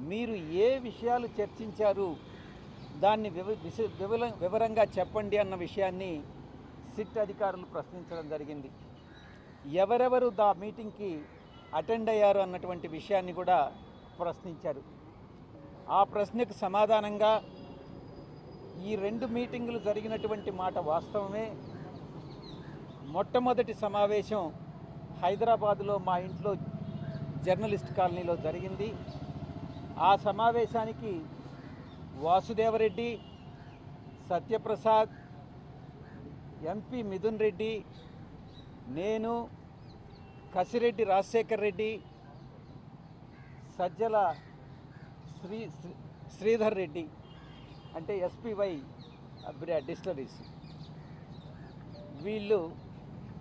మీరు ఏ విషయాలు చర్చించారు దాన్ని వివరంగా చెప్పండి అన్న విషయాన్ని సిట్ అధికారులు ప్రశ్నించడం జరిగింది. ఎవరెవరు మీటింగ్కి అటెండ్ అయ్యారు అన్నటువంటి విషయాన్ని కూడా ప్రశ్నించారు. ఆ ప్రశ్నకు సమాధానంగా ఈ 2 మీటింగులు జరిగినటువంటి మాట వాస్తవమే. మొట్టమొదటి సమావేశం హైదరాబాదులో మా ఇంట్లో జర్నలిస్ట్ కాలనీలో జరిగింది. ఆ సమావేశానికి వాసుదేవరెడ్డి, సత్యప్రసాద్, ఎంపీ మిథున్ రెడ్డి, నేను, కసిరెడ్డి రాజశేఖర్ రెడ్డి, సజ్జల శ్రీధర్ రెడ్డి అంటే ఎస్పీవై డిస్టిలరీస్ వీళ్ళు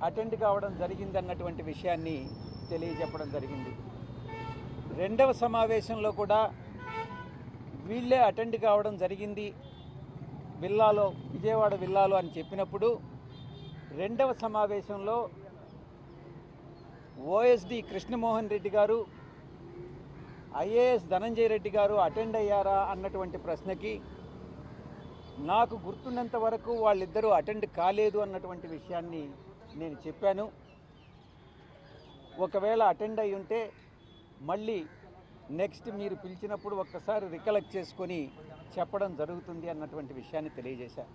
అటెండ్ కావడం జరిగిందన్నటువంటి విషయాన్ని తెలియజెప్పడం జరిగింది. రెండవ సమావేశంలో కూడా వీళ్ళే అటెండ్ కావడం జరిగింది విల్లాలో, విజయవాడ విల్లాలో అని చెప్పినప్పుడు రెండవ సమావేశంలో ఓఎస్డి కృష్ణమోహన్ రెడ్డి గారు, ఐఏఎస్ ధనంజయ రెడ్డి గారు అటెండ్ అయ్యారా అన్నటువంటి ప్రశ్నకి నాకు గుర్తున్నంత వరకు వాళ్ళిద్దరూ అటెండ్ కాలేదు అన్నటువంటి విషయాన్ని నేను చెప్పాను. ఒకవేళ అటెండ్ అయి ఉంటే మళ్ళీ నెక్స్ట్ మీరు పిలిచినప్పుడు ఒక్కసారి రికలెక్ట్ చేసుకొని చెప్పడం జరుగుతుంది అన్నటువంటి విషయాన్ని తెలియజేశారు.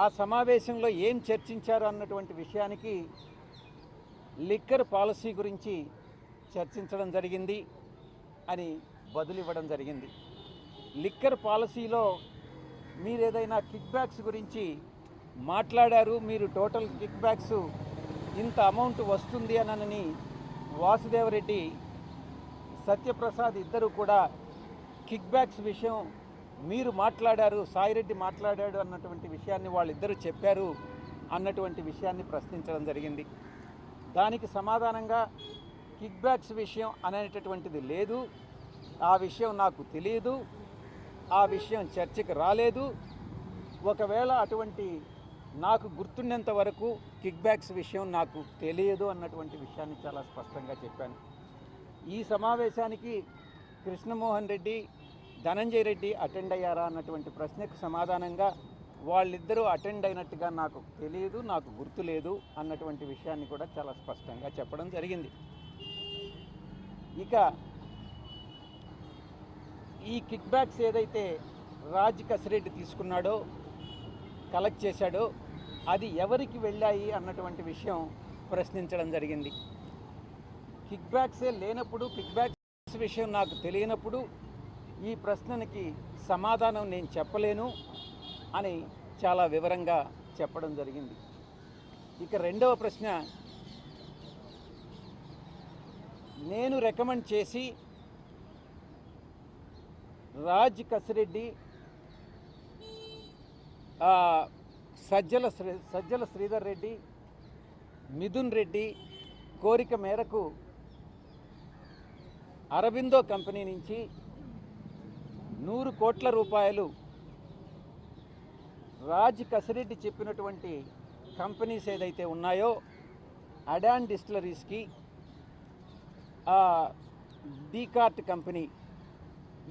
ఆ సమావేశంలో ఏం చర్చించారు అన్నటువంటి విషయానికి లిక్కర్ పాలసీ గురించి చర్చించడం జరిగింది అని బదులివ్వడం జరిగింది. లిక్కర్ పాలసీలో మీరు ఏదైనా కిక్ బ్యాక్స్ గురించి మాట్లాడారు, మీరు టోటల్ కిక్ బ్యాక్స్ ఇంత అమౌంట్ వస్తుంది అనని వాసుదేవరెడ్డి, సత్యప్రసాద్ ఇద్దరు కూడా కిక్ బ్యాక్స్ విషయం మీరు మాట్లాడారు, సాయిరెడ్డి మాట్లాడాడు అన్నటువంటి విషయాన్ని వాళ్ళిద్దరూ చెప్పారు అన్నటువంటి విషయాన్ని ప్రశ్నించడం జరిగింది. దానికి సమాధానంగా కిక్ బ్యాక్స్ విషయం అనేటటువంటిది లేదు, ఆ విషయం నాకు తెలియదు, ఆ విషయం చర్చకు రాలేదు, ఒకవేళ అటువంటి నాకు గుర్తున్నంత వరకు కిక్ బ్యాక్స్ విషయం నాకు తెలియదు అన్నటువంటి విషయాన్ని చాలా స్పష్టంగా చెప్పాను. ఈ సమావేశానికి కృష్ణమోహన్ రెడ్డి, ధనంజయ రెడ్డి అటెండ్ అయ్యారా అన్నటువంటి ప్రశ్నకు సమాధానంగా వాళ్ళిద్దరూ అటెండ్ అయినట్టుగా నాకు తెలియదు, నాకు గుర్తులేదు అన్నటువంటి విషయాన్ని కూడా చాలా స్పష్టంగా చెప్పడం జరిగింది. ఇక ఈ కిక్ బ్యాక్స్ ఏదైతే రాజ్ కసిరెడ్డి తీసుకున్నాడో, కలెక్ట్ చేశాడో అది ఎవరికి వెళ్ళాయి అన్నటువంటి విషయం ప్రశ్నించడం జరిగింది. కిక్ బ్యాక్సే లేనప్పుడు, కిక్ బ్యాక్స్ విషయం నాకు తెలియనప్పుడు ఈ ప్రశ్నకి సమాధానం నేను చెప్పలేను అని చాలా వివరంగా చెప్పడం జరిగింది. ఇక రెండవ ప్రశ్న, నేను రికమెండ్ చేసి రాజ్ కసిరెడ్డి, సజ్జల శ్రీధర్ రెడ్డి, మిథున్ రెడ్డి కోరిక మేరకు అరబిందో కంపెనీ నుంచి 100 కోట్ల రూపాయలు రాజ్ కసిరెడ్డి చెప్పినటువంటి కంపెనీస్ ఏదైతే ఉన్నాయో అడాన్ డిస్టిలరీస్కి, డీకార్ట్ కంపెనీ,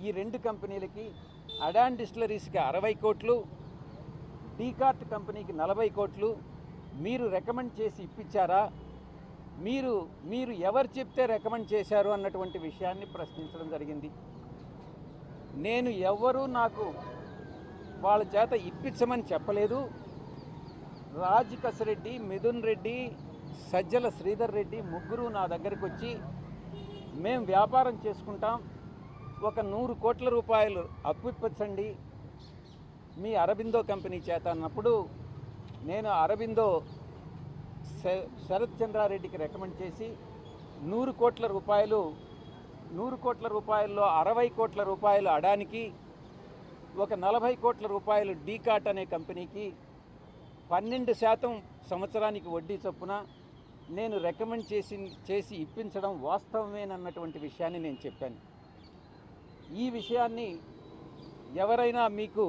ఈ 2 కంపెనీలకి, అడాన్ డిస్టిలరీస్కి 60 కోట్లు, డీకార్ట్ కంపెనీకి 40 కోట్లు మీరు రికమెండ్ చేసి ఇప్పించారా, మీరు ఎవరు చెప్తే రికమెండ్ చేశారు అన్నటువంటి విషయాన్ని ప్రశ్నించడం జరిగింది. నేను ఎవరు నాకు వాళ్ళ చేత ఇప్పించమని చెప్పలేదు. రాజ్ కసిరెడ్డి, మిథున్ రెడ్డి, సజ్జల శ్రీధర్ రెడ్డి ముగ్గురు నా దగ్గరికి వచ్చి మేము వ్యాపారం చేసుకుంటాం, ఒక 100 కోట్ల రూపాయలు అప్పు ఇప్పించండి మీ అరబిందో కంపెనీ చేత అన్నప్పుడు నేను అరబిందో శరత్ చంద్రారెడ్డికి రికమెండ్ చేసి 100 కోట్ల రూపాయలు, 100 కోట్ల రూపాయల్లో 60 కోట్ల రూపాయలు అడానికి, ఒక 40 కోట్ల రూపాయలు డీకాట్ అనే కంపెనీకి 12% సంవత్సరానికి వడ్డీ చొప్పున నేను రికమెండ్ చేసి ఇప్పించడం వాస్తవమేనన్నటువంటి విషయాన్ని నేను చెప్పాను. ఈ విషయాన్ని ఎవరైనా మీకు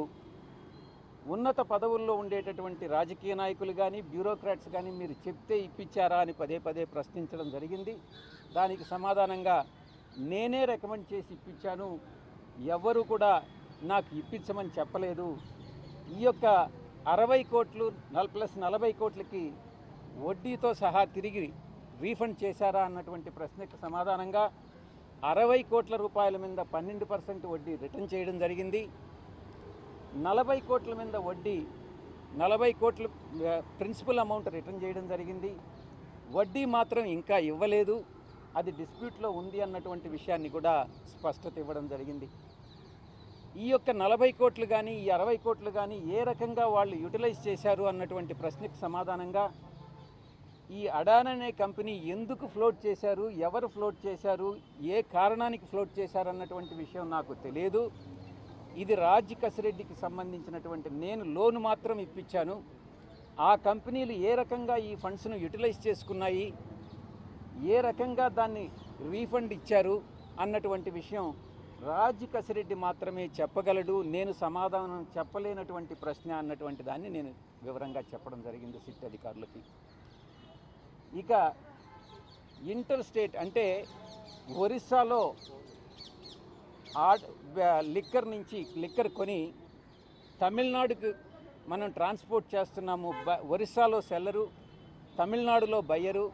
ఉన్నత పదవుల్లో ఉండేటటువంటి రాజకీయ నాయకులు కానీ, బ్యూరోక్రాట్స్ కానీ మీరు చెప్తే ఇప్పించారా అని పదే పదే ప్రశ్నించడం జరిగింది. దానికి సమాధానంగా నేనే రికమెండ్ చేసి ఇప్పించాను, ఎవరు కూడా నాకు ఇప్పించమని చెప్పలేదు. ఈ యొక్క 60 కోట్లు ప్లస్ 40 కోట్లకి వడ్డీతో సహా తిరిగి రీఫండ్ చేశారా అన్నటువంటి ప్రశ్నకు సమాధానంగా 60 కోట్ల రూపాయల మీద 12% వడ్డీ రిటర్న్ చేయడం జరిగింది. 40 కోట్ల మీద వడ్డీ 40 కోట్ల ప్రిన్సిపల్ అమౌంట్ రిటర్న్ చేయడం జరిగింది. వడ్డీ మాత్రం ఇంకా ఇవ్వలేదు, అది డిస్ప్యూట్లో ఉంది అన్నటువంటి విషయాన్ని కూడా స్పష్టత ఇవ్వడం జరిగింది. ఈ యొక్క 40 కోట్లు కానీ ఈ 60 కోట్లు కానీ ఏ రకంగా వాళ్ళు యూటిలైజ్ చేశారు అన్నటువంటి ప్రశ్నకు సమాధానంగా ఈ అడాన్ అనే కంపెనీ ఎందుకు ఫ్లోట్ చేశారు, ఎవరు ఫ్లోట్ చేశారు, ఏ కారణానికి ఫ్లోట్ చేశారు అన్నటువంటి విషయం నాకు తెలియదు. ఇది రాజ్ కసిరెడ్డికి సంబంధించినటువంటి, నేను లోన్ మాత్రం ఇప్పించాను. ఆ కంపెనీలు ఏ రకంగా ఈ ఫండ్స్ను యూటిలైజ్ చేసుకున్నాయి, ఏ రకంగా దాన్ని రీఫండ్ ఇచ్చారు అన్నటువంటి విషయం రాజ్ కసిరెడ్డి మాత్రమే చెప్పగలడు. నేను సమాధానం చెప్పలేనటువంటి ప్రశ్న అన్నటువంటి దాన్ని నేను వివరంగా చెప్పడం జరిగింది సిట్ అధికారులకి. ఇక ఇంటర్ స్టేట్ అంటే ఒరిస్సాలో లిక్కర్ కొని తమిళనాడుకు మనం ట్రాన్స్పోర్ట్ చేస్తున్నాము. ఒరిస్సాలో సెల్లరు, తమిళనాడులో బయ్యరు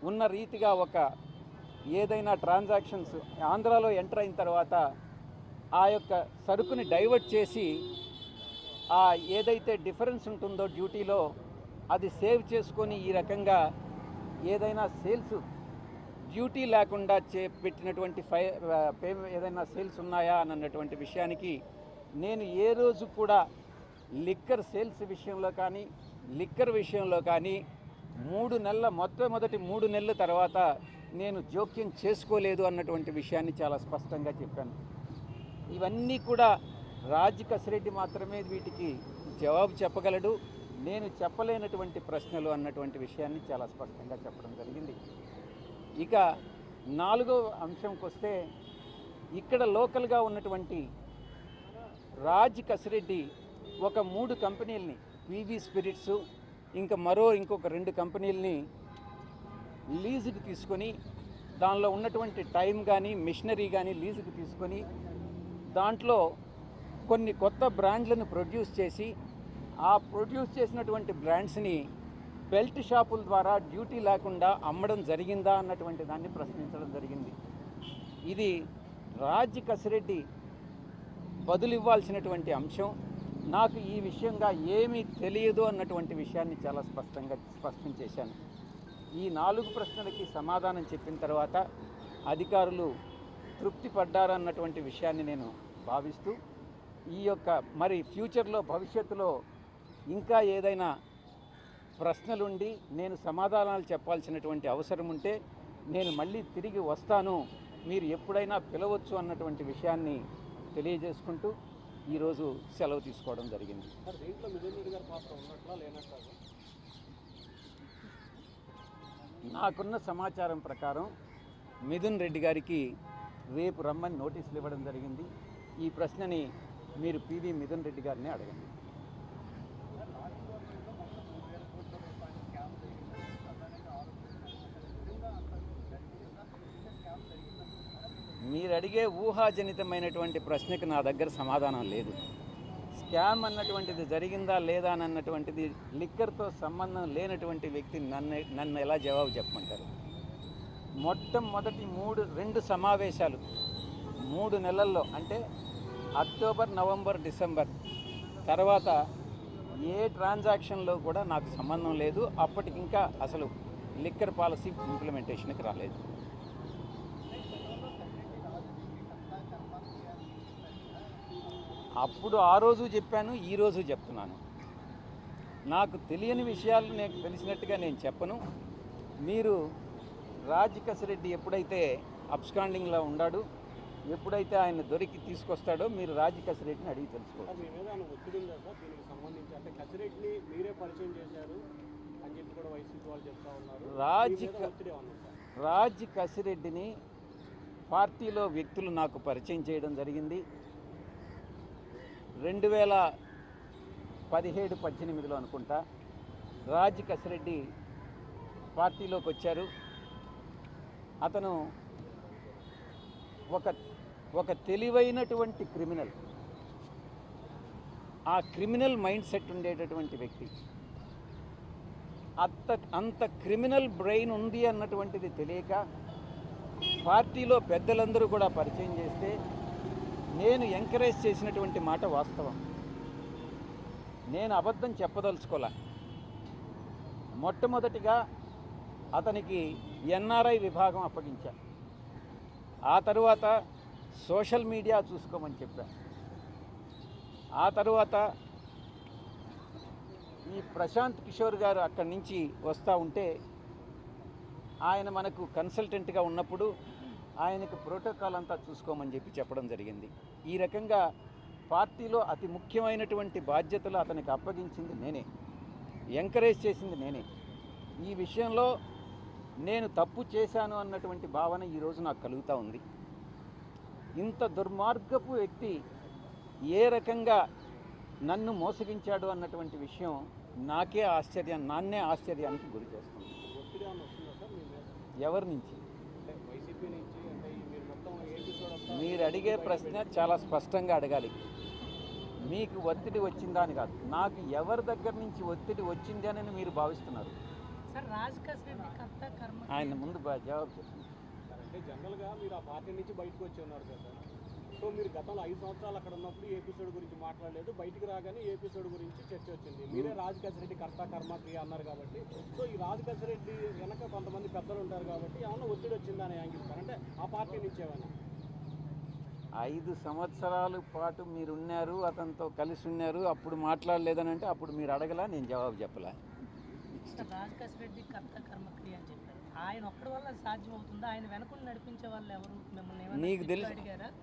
ఉన్న రీతిగా ఒక ఏదైనా ట్రాన్సాక్షన్స్ ఆంధ్రాలో ఎంటర్ అయిన తర్వాత ఆ యొక్క సరుకుని డైవర్ట్ చేసి ఆ ఏదైతే డిఫరెన్స్ ఉంటుందో డ్యూటీలో అది సేవ్ చేసుకొని ఈ రకంగా ఏదైనా సేల్స్ డ్యూటీ లేకుండా పెట్టినటువంటి ఏదైనా సేల్స్ ఉన్నాయా అన్నటువంటి విషయానికి నేను ఏ రోజు కూడా లిక్కర్ సేల్స్ విషయంలో కానీ లిక్కర్ విషయంలో కానీ మొట్టమొదటి 3 నెలల తర్వాత నేను జోక్యం చేసుకోలేదు అన్నటువంటి విషయాన్ని చాలా స్పష్టంగా చెప్పాను. ఇవన్నీ కూడా రాజ్ కసిరెడ్డి మాత్రమే వీటికి జవాబు చెప్పగలడు, నేను చెప్పలేనటువంటి ప్రశ్నలు అన్నటువంటి విషయాన్ని చాలా స్పష్టంగా చెప్పడం జరిగింది. ఇక 4వ అంశంకి వస్తే, ఇక్కడ లోకల్గా ఉన్నటువంటి రాజ్ కసిరెడ్డి ఒక 3 కంపెనీలని పీవీ స్పిరిట్స్ ఇంకొక 2 కంపెనీలని లీజుకి తీసుకొని దానిలో ఉన్నటువంటి టైం కానీ మిషనరీ కానీ లీజుకి తీసుకొని దాంట్లో కొన్ని కొత్త బ్రాండ్లను ప్రొడ్యూస్ చేసి ఆ ప్రొడ్యూస్ చేసినటువంటి బ్రాండ్స్ని బెల్ట్ షాపుల ద్వారా డ్యూటీ లేకుండా అమ్మడం జరిగిందా అన్నటువంటి దాన్ని ప్రశ్నించడం జరిగింది. ఇది రాజ్ కసిరెడ్డి బదులు ఇవ్వాల్సినటువంటి అంశం. నాకు ఈ విషయంగా ఏమీ తెలియదు అన్నటువంటి విషయాన్ని చాలా స్పష్టం చేశాను. ఈ 4 ప్రశ్నలకి సమాధానం చెప్పిన తర్వాత అధికారులు తృప్తి పడ్డారన్నటువంటి విషయాన్ని నేను భావిస్తూ, ఈ యొక్క మరి ఫ్యూచర్లో భవిష్యత్తులో ఇంకా ఏదైనా ప్రశ్నలుండి నేను సమాధానాలు చెప్పాల్సినటువంటి అవసరం ఉంటే నేను మళ్ళీ తిరిగి వస్తాను, మీరు ఎప్పుడైనా పిలవచ్చు అన్నటువంటి విషయాన్ని తెలియజేసుకుంటూ ఈరోజు సెలవు తీసుకోవడం జరిగింది. నాకున్న సమాచారం ప్రకారం మిథున్ రెడ్డి గారికి రేపు రమ్మని నోటీసులు ఇవ్వడం జరిగింది. ఈ ప్రశ్నని మీరు పివి మిథున్ రెడ్డి గారిని అడగండి. మీరు అడిగే ఊహాజనితమైనటువంటి ప్రశ్నకు నా దగ్గర సమాధానం లేదు. స్కామ్ అన్నటువంటిది జరిగిందా లేదా అన్నటువంటిది లిక్కర్తో సంబంధం లేనటువంటి వ్యక్తి నన్ను ఎలా జవాబు చెప్పమంటారు? మొట్టమొదటి 2 సమావేశాలు 3 నెలల్లో, అంటే అక్టోబర్, నవంబర్, డిసెంబర్ తర్వాత ఏ ట్రాన్సాక్షన్లో కూడా నాకు సంబంధం లేదు. అప్పటికింకా అసలు లిక్కర్ పాలసీ ఇంప్లిమెంటేషన్కి రాలేదు. అప్పుడు ఆ రోజు చెప్పాను, ఈరోజు చెప్తున్నాను. నాకు తెలియని విషయాలు నాకు తెలిసినట్టుగా నేను చెప్పను. మీరు రాజ్ కసిరెడ్డి ఎప్పుడైతే అబ్స్కాండింగ్లో ఉన్నాడు, ఎప్పుడైతే ఆయన దొరికి తీసుకొస్తాడో మీరు రాజ్ కసిరెడ్డిని అడిగి తెలుసుకోవాలి. రాజ్ కసిరెడ్డిని పార్టీలో వ్యక్తులు నాకు పరిచయం చేయడం జరిగింది. 2017-18లో అనుకుంటా రాజ్ కసిరెడ్డి పార్టీలోకి వచ్చారు. అతను ఒక ఒక తెలివైనటువంటి క్రిమినల్, ఆ క్రిమినల్ మైండ్ సెట్ ఉండేటటువంటి వ్యక్తి, అంత క్రిమినల్ బ్రెయిన్ ఉంది అన్నటువంటిది తెలియక పార్టీలో పెద్దలందరూ కూడా పరిచయం చేస్తే నేను ఎంకరేజ్ చేసినటువంటి మాట వాస్తవం. నేను అబద్ధం చెప్పదలుచుకోలే. మొట్టమొదటిగా అతనికి ఎన్ఆర్ఐ విభాగం అప్పగించా. ఆ తరువాత సోషల్ మీడియా చూసుకోమని చెప్పా. ఆ తరువాత ఈ ప్రశాంత్ కిషోర్ గారు అక్కడి నుంచి వస్తూ ఉంటే ఆయన మనకు కన్సల్టెంట్గా ఉన్నప్పుడు ఆయనకు ప్రోటోకాల్ అంతా చూసుకోమని చెప్పడం జరిగింది. ఈ రకంగా పార్టీలో అతి ముఖ్యమైనటువంటి బాధ్యతలు అతనికి అప్పగించింది నేనే, ఎంకరేజ్ చేసింది నేనే. ఈ విషయంలో నేను తప్పు చేశాను అన్నటువంటి భావన ఈరోజు నాకు కలుగుతూ ఉంది. ఇంత దుర్మార్గపు వ్యక్తి ఏ రకంగా నన్ను మోసగించాడు అన్నటువంటి విషయం నాన్నే ఆశ్చర్యానికి గురి చేస్తుంది. ఎవరి నుంచి? మీరు అడిగే ప్రశ్న చాలా స్పష్టంగా అడగాలి. మీకు ఒత్తిడి వచ్చిందా అని కాదు, నాకు ఎవరి దగ్గర నుంచి ఒత్తిడి వచ్చింది అని మీరు భావిస్తున్నారు? ఆయన ముందు జవాబు చెప్పండి. అంటే జనరల్గా మీరు ఆ పార్టీ నుంచి బయటకు వచ్చి ఉన్నారు కదా, సో మీరు గతంలో 5 సంవత్సరాలు అక్కడ ఉన్నప్పుడు ఏ ఎపిసోడ్ గురించి మాట్లాడలేదు, బయటికి రాగానే ఏ ఎపిసోడ్ గురించి చర్చ వచ్చింది. మీరే రాజకేశ్వరరెడ్డి కర్త కర్మ క్రియ అన్నారు కాబట్టి, సో ఈ రాజకేశ్వరరెడ్డి వెనక కొంతమంది పెద్దలు ఉంటారు కాబట్టి ఏమన్నా ఒత్తిడి వచ్చిందని యాంగిస్తారు అంటే ఆ పార్టీ నుంచి ఏమైనా? 5 సంవత్సరాల పాటు మీరున్నారు, అతనితో కలిసి ఉన్నారు, అప్పుడు మాట్లాడలేదని అంటే అప్పుడు మీరు అడగలా, నేను జవాబు చెప్పలా. రాజకేశ్వరరెడ్డి కర్త కర్మ క్రియ అని చెప్పారు. ఆయన ఒక్కడి వల్ల సాధ్యం అవుతుందా? ఆయన వెనకుని నడిపించే వాళ్ళు ఎవరు? మిమ్మల్ని నీకు తెలుసు. అడిగారా?